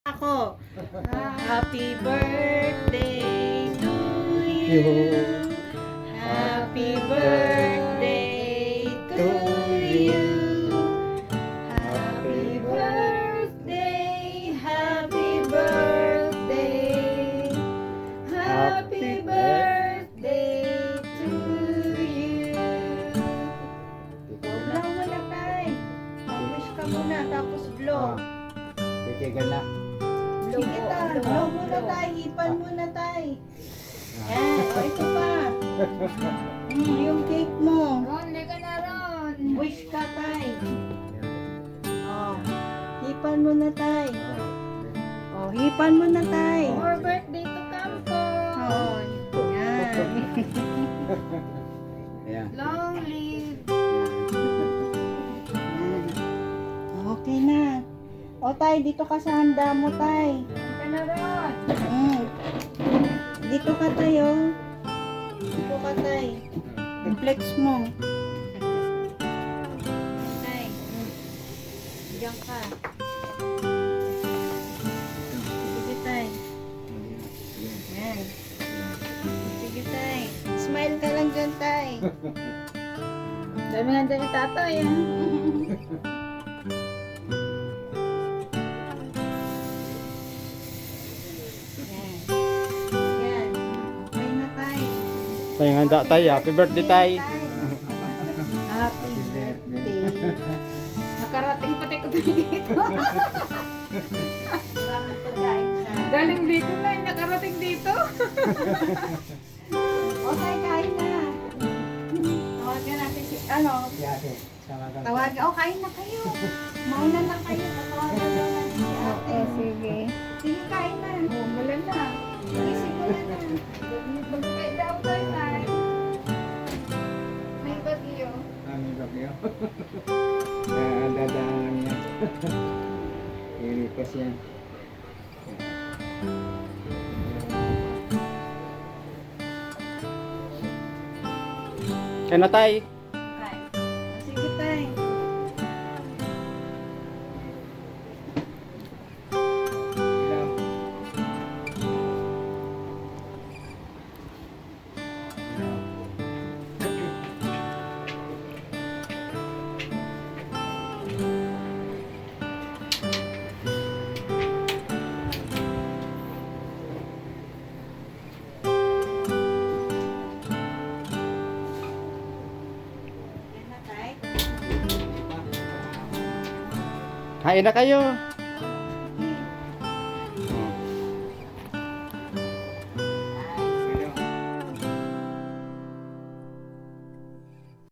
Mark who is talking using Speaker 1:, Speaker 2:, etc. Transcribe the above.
Speaker 1: Ako. Happy birthday to you. Happy birthday to you. Happy birthday, happy birthday. Happy birthday to you. Blow mo na tayo. Mag-wish ka muna tapos blow.
Speaker 2: Titigan na.
Speaker 1: Sige ta, blow muna tayo, hipan muna tayo. Yan, o ito pa. Yung cake mo.
Speaker 3: Ron, lega na Ron.
Speaker 1: Wish ka tayo. Hipan muna tayo. Hipan muna tayo.
Speaker 3: More birthday to Campo.
Speaker 1: Yan.
Speaker 2: Ayan.
Speaker 3: Long live.
Speaker 1: Okay na. O tay, dito ka sa handa mo tay.
Speaker 3: Lega na Ron.
Speaker 1: Dito ka tayo. Dito ka tay. Flex mo. Tay. Diyan ka. Sige tay. Yan. Sige tay. Smile ka lang dyan tay.
Speaker 3: Dami nga dyan ni tatay.
Speaker 1: Yan. Okay na tay.
Speaker 2: Tayo handa tayo. Happy birthday tayo.
Speaker 1: Happy birthday.
Speaker 3: Nakarating pati ko dito.
Speaker 1: Maraming pagkain sa...
Speaker 3: Galing dito na, nakarating dito.
Speaker 1: O tay, kain na. Tawagan natin si... Ano? Tawagan. O, kain na kayo. Mauna na kayo. Tawagan na natin si ate.
Speaker 3: Sige.
Speaker 1: Sige, kain na.
Speaker 3: Umulan na.
Speaker 1: Sige, siguro na.
Speaker 3: Magkakait daw tayo na. May bagyo.
Speaker 2: Kami bagyo. Dadaan lang yan. Ilipas yan. Kaya na tayo.
Speaker 1: Kain. O, sige, tay. Yan na, tay.
Speaker 2: Kain na kayo.